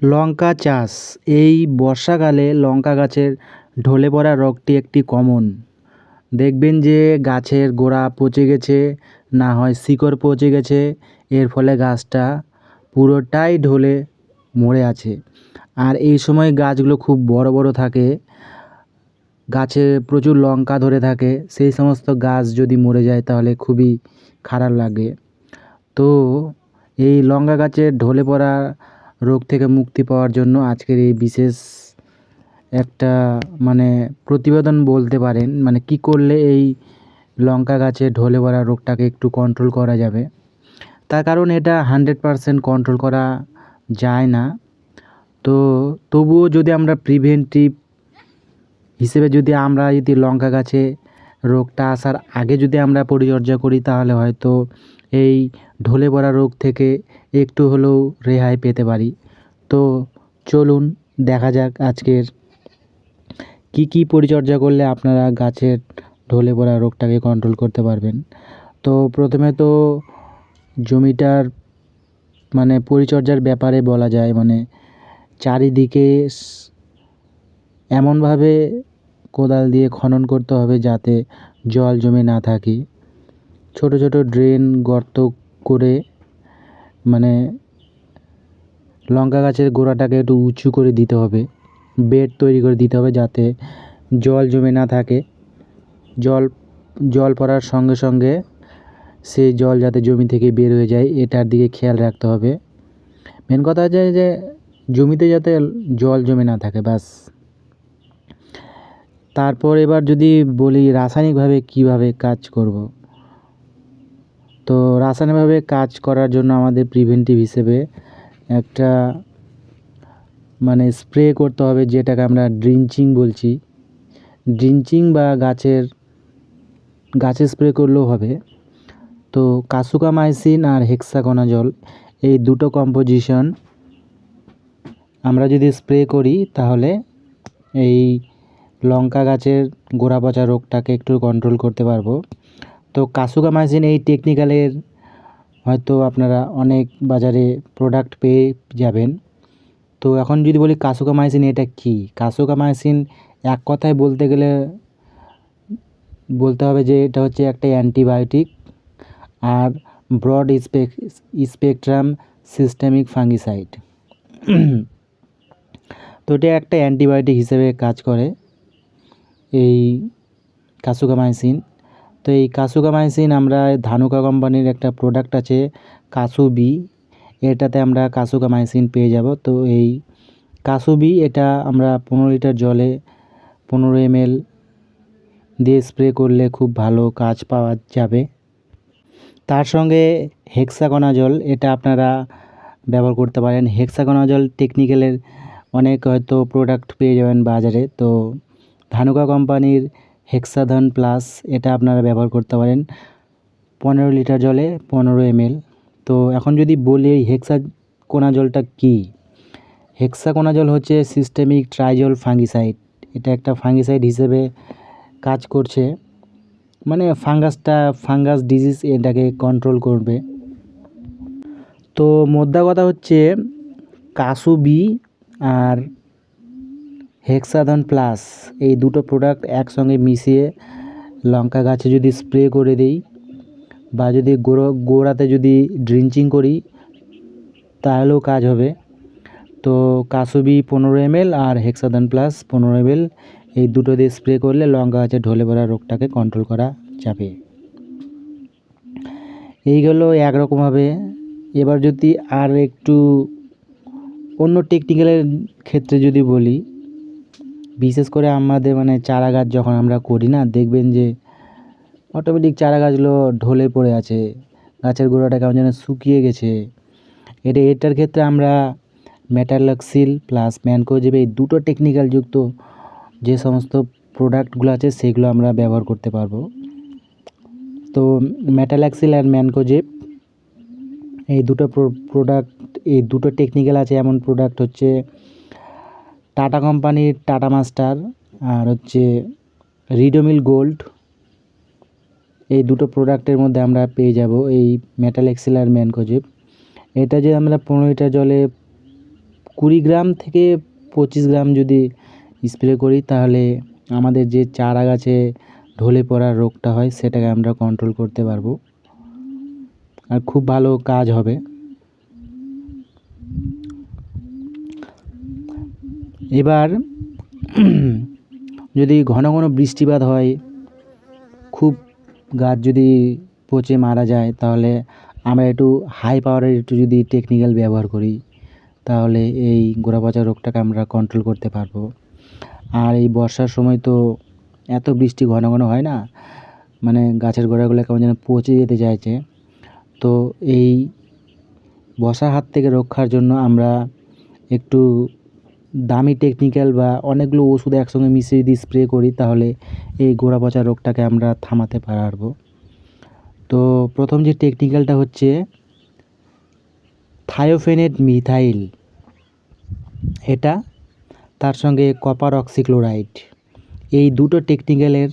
লঙ্কা চাষ। এই বর্ষাকালে লঙ্কা গাছের ঢলে পড়া রোগটি একটি কমন। দেখবেন যে গাছের গোড়া পচে গেছে, না হয় শিকড় পচে গেছে, এর ফলে গাছটা পুরোটাই ঢলে মরে আছে। আর এই সময় গাছগুলো খুব বড় বড় থাকে, গাছে প্রচুর লঙ্কা ধরে থাকে, সেই সমস্ত গাছ যদি মরে যায় তাহলে খুবই খারাপ লাগে। তো এই লঙ্কা গাছের ঢলে পড়া রোগ থেকে মুক্তি পাওয়ার জন্য আজকের এই বিশেষ একটা মানে প্রতিবেদন বলতে পারেন, মানে কি করলে এই লঙ্কা গাছে ঢলে পড়া রোগটাকে একটু কন্ট্রোল করা যাবে। তার কারণ এটা 100% কন্ট্রোল করা যায় না। তো তবুও যদি আমরা প্রিভেন্টিভ হিসেবে যদি লঙ্কা গাছে রোগটা আসার আগে যদি আমরা পরিচর্যা করি তাহলে হয়তো এই ঢলে পড়া রোগ থেকে একটু হলেও রেহাই পেতে পারি। তো চলুন দেখা যাক আজকের কী পরিচর্যা করলে আপনারা গাছের ঢলে পড়া রোগটাকে কন্ট্রোল করতে পারবেন। তো প্রথমে তো জমিটার মানে পরিচর্যার ব্যাপারে বলা যায়, মানে চারিদিকে এমনভাবে কোদাল দিয়ে খনন করতে হবে যাতে জল জমে না থাকে। ছোট ছোট ড্রেন গর্ত করে মানে লঙ্কা গাছের গোড়াটাকে একটু উঁচু করে দিতে হবে, বেড তৈরি করে দিতে হবে যাতে জল জমে না থাকে। জল জল পড়ার সঙ্গে সঙ্গে সেই জল যাতে জমি থেকে বের হয়ে যায় এটার দিকে খেয়াল রাখতে হবে। মেন কথা হচ্ছে যে জমিতে যাতে জল জমে না থাকে, ব্যাস। তারপর এবার যদি বলি রাসায়নিকভাবে কীভাবে কাজ করব, তো রাসায়নিকভাবে কাজ করার জন্য আমাদের প্রিভেন্টিভ হিসেবে একটা মানে স্প্রে করতে হবে, যেটাকে আমরা ড্রিঞ্চিং বলছি। ড্রিঞ্চিং বা গাছে স্প্রে করলেও হবে। তো কাসুকামাইসিন আর হেক্সাকোনাজল এই দুটো কম্পোজিশন আমরা যদি স্প্রে করি তাহলে এই লঙ্কা গাছের গোড়া পচা রোগটাকে একটু কন্ট্রোল করতে পারবো। তো কাসুকামাইসিন এই টেকনিক্যালের হয়তো আপনারা অনেক বাজারে প্রোডাক্ট পেয়ে যাবেন। তো এখন যদি বলি কাসুকামাইসিন এটা কী, কাসুকামাইসিন এক কথায় বলতে গেলে বলতে হবে যে এটা হচ্ছে একটা অ্যান্টিবায়োটিক আর ব্রড স্পেকট্রাম সিস্টেমিক ফাঙ্গিসাইড। তো এটা একটা অ্যান্টিবায়োটিক হিসেবে কাজ করে এই কাসুকামাইসিন। তো এই কাসুকামাইসিন আমরা ধানুকা কোম্পানির একটা প্রোডাক্ট আছে কাসুবি, এটাতে আমরা কাসুকামাইসিন পেয়ে যাব। তো এই কাসুবি এটা আমরা 15 লিটার জলে 15 ml দিয়ে স্প্রে করলে খুব ভালো কাজ পাওয়া যাবে। তার সঙ্গে হেক্সাকোনাজল এটা আপনারা ব্যবহার করতে পারেন। হেক্সাকোনাজল টেকনিক্যালের অনেক হয়তো প্রোডাক্ট পেয়ে যাবেন বাজারে। তো ধানুকা কোম্পানির হেক্সাধন প্লাস এটা আপনারা ব্যবহার করতে পারেন 15 লিটার জলে 15 ml। তো এখন যদি বলি এই হেক্সাকোনাজলটা কী, হেক্সাকোনাজল হচ্ছে সিস্টেমিক ট্রাইজল ফাঙ্গিসাইড। এটা একটা ফাঙ্গিসাইড হিসেবে কাজ করছে, মানে ফাঙ্গাস ডিজিজ এটাকে কন্ট্রোল করবে। তো মোদ্দা কথা হচ্ছে কাসুবি আর হেক্সাধন প্লাস এই দুটো প্রোডাক্ট একসঙ্গে মিশিয়ে লঙ্কা গাছে যদি স্প্রে করে দিই বা যদি গোড়াতে যদি ড্রিঞ্চিং করি তাহলেও কাজ হবে। তো কাসুবি 15 ml আর হেক্সাধন প্লাস 15 ml এই দুটো দিয়ে স্প্রে করলে লঙ্কা গাছের ঢলে পড়া রোগটাকে কন্ট্রোল করা যাবে। এইগুলো একরকমভাবে। এবার যদি আর একটু অন্য টেকনিক্যালের ক্ষেত্রে যদি বলি, বিশেষ করে আমাদের মানে চারা গাছ যখন আমরা করি না, দেখবেন যে অটোমেটিক চারা গাছগুলো ঢলে পড়ে আছে, গাছের গোড়াটা কেমন যেন শুকিয়ে গেছে। এটার ক্ষেত্রে আমরা মেটালাক্সিল প্লাস ম্যানকোজেব এই দুটো টেকনিক্যাল যুক্ত যে সমস্ত প্রোডাক্টগুলো আছে সেগুলো আমরা ব্যবহার করতে পারবো। তো মেটালাক্সিল আর ম্যানকোজেব এই দুটো প্রোডাক্ট, এই দুটো টেকনিক্যাল আছে এমন প্রোডাক্ট হচ্ছে টাটা কোম্পানির টাটা মাস্টার আর হচ্ছে রিডোমিল গোল্ড। এই দুটো প্রোডাক্টের মধ্যে আমরা পেয়ে যাব এই মেটালাক্সিল আর ম্যানকোজেব। এটা যে আমরা 15 লিটার জলে 20 গ্রাম থেকে 25 গ্রাম যদি স্প্রে করি তাহলে আমাদের যে চারা গাছে ঢলে পড়ার রোগটা হয় সেটাকে আমরা কন্ট্রোল করতে পারবো আর খুব ভালো কাজ হবে। এবার যদি ঘন ঘন বৃষ্টিপাত হয়, খুব গাছ যদি পচে মারা যায়, তাহলে আমরা একটু হাই পাওয়ারের যদি টেকনিক্যাল ব্যবহার করি তাহলে এই গোড়া পচা রোগটাকে আমরা কন্ট্রোল করতে পারবো। আর এই বর্ষার সময় তো এত বৃষ্টি ঘন ঘন হয় না, মানে গাছের গোড়াগুলো কেমন যেন পচে যেতে চাইছে। তো এই বর্ষার হাত থেকে রক্ষার জন্য আমরা একটু দামি টেকনিক্যাল বা অনেকগুলো ওষুধ একসঙ্গে মিশিয়ে যদি স্প্রে করি তাহলে এই গোড়া পচা রোগটাকে আমরা থামাতে পারবো। তো প্রথম যে টেকনিক্যালটা হচ্ছে থায়োফেনেট মিথাইল, এটা তার সঙ্গে কপার অক্সিক্লোরাইড, এই দুটো টেকনিক্যালের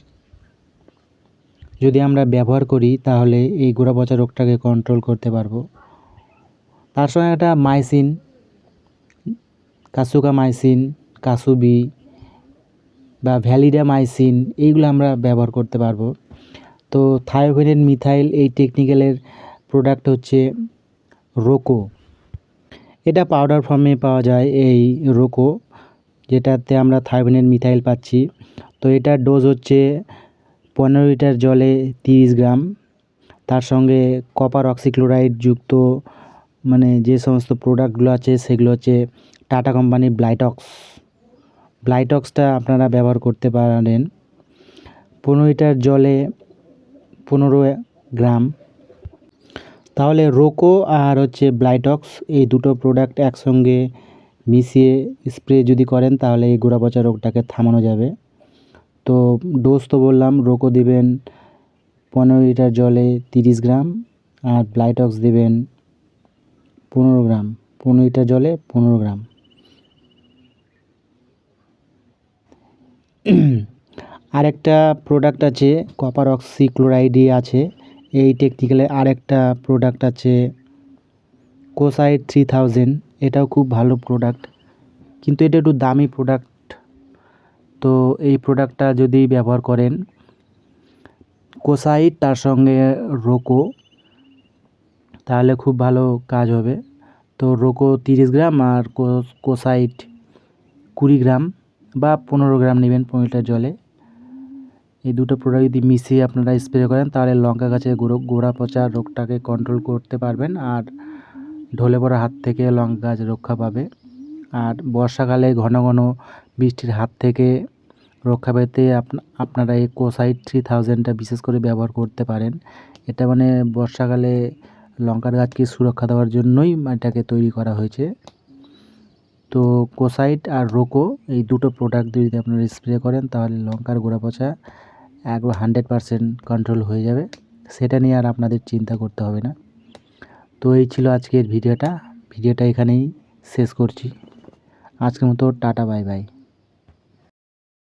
যদি আমরা ব্যবহার করি তাহলে এই গোড়া পচা রোগটাকে কন্ট্রোল করতে পারবো। তার সঙ্গে একটা মাইসিন, কাসুকামাইসিন, কাসুবি বা ভ্যালিডামাইসিন, এইগুলো আমরা ব্যবহার করতে পারবো। তো থায়োফেনেট মিথাইল এই টেকনিক্যালের প্রোডাক্ট হচ্ছে রোকো, এটা পাউডার ফর্মে পাওয়া যায় এই রোকো, যেটাতে আমরা থায়োফেনেট মিথাইল পাচ্ছি। তো এটার ডোজ হচ্ছে 15 লিটার জলে 30 গ্রাম। তার সঙ্গে কপার অক্সিক্লোরাইড যুক্ত মানে যে সমস্ত প্রোডাক্টগুলো আছে সেগুলো হচ্ছে টাটা কোম্পানির ব্লাইটক্সটা আপনারা ব্যবহার করতে পারেন 15 লিটার জলে 15 গ্রাম। তাহলে রোকো আর হচ্ছে ব্লাইটক্স এই দুটো প্রোডাক্ট একসঙ্গে মিশিয়ে স্প্রে যদি করেন তাহলে এই গোড়া পচা রোগটাকে থামানো যাবে। তো ডোজ তো বললাম, রোকো দিবেন 15 লিটার জলে 30 গ্রাম আর ব্লাইটক্স দিবেন 15 গ্রাম, 15 লিটার জলে 15 গ্রাম। আরেকটা প্রোডাক্ট আছে কপার অক্সিক্লোরাইডই আছে এই টেকনিক্যালে। আরেকটা প্রোডাক্ট আছে কোসাইড 3000, এটাও খুব ভালো প্রোডাক্ট, কিন্তু এটা একটু দামি প্রোডাক্ট। তো এই প্রোডাক্টটা যদি ব্যবহার করেন কোসাইড তার সঙ্গে রোকো তাহলে খুব ভালো কাজ হবে। তো রোকো 30 গ্রাম আর কোসাইড 20 গ্রাম বা 15 গ্রাম নেবেন 15 লিটার জলে। এই দুটো প্রোডাক্ট যদি মিশিয়ে আপনারা স্প্রে করেন তাহলে লঙ্কা গাছের গোড়া পচা রোগটাকে কন্ট্রোল করতে পারবেন আর ঢলে পড়ার হাত থেকে লঙ্কা গাছ রক্ষা পাবে। আর বর্ষাকালে ঘন ঘন বৃষ্টির হাত থেকে রক্ষা পেতে আপনারা এই কোসাইড 3000টা বিশেষ করে ব্যবহার করতে পারেন। এটা মানে বর্ষাকালে লঙ্কার গাছকে সুরক্ষা দেওয়ার জন্যই এটাকে তৈরি করা হয়েছে। তো কোসাইড আর রোকো এই দুটো প্রোডাক্ট যদি আপনারা স্প্রে করেন তাহলে লঙ্কার গোড়া পচা একবার 100% কন্ট্রোল হয়ে যাবে, সেটা নিয়ে আর আপনাদের চিন্তা করতে হবে না। তো এই ছিল আজকের ভিডিওটা এখানেই শেষ করছি। আজকের মতো টাটা, বাই বাই।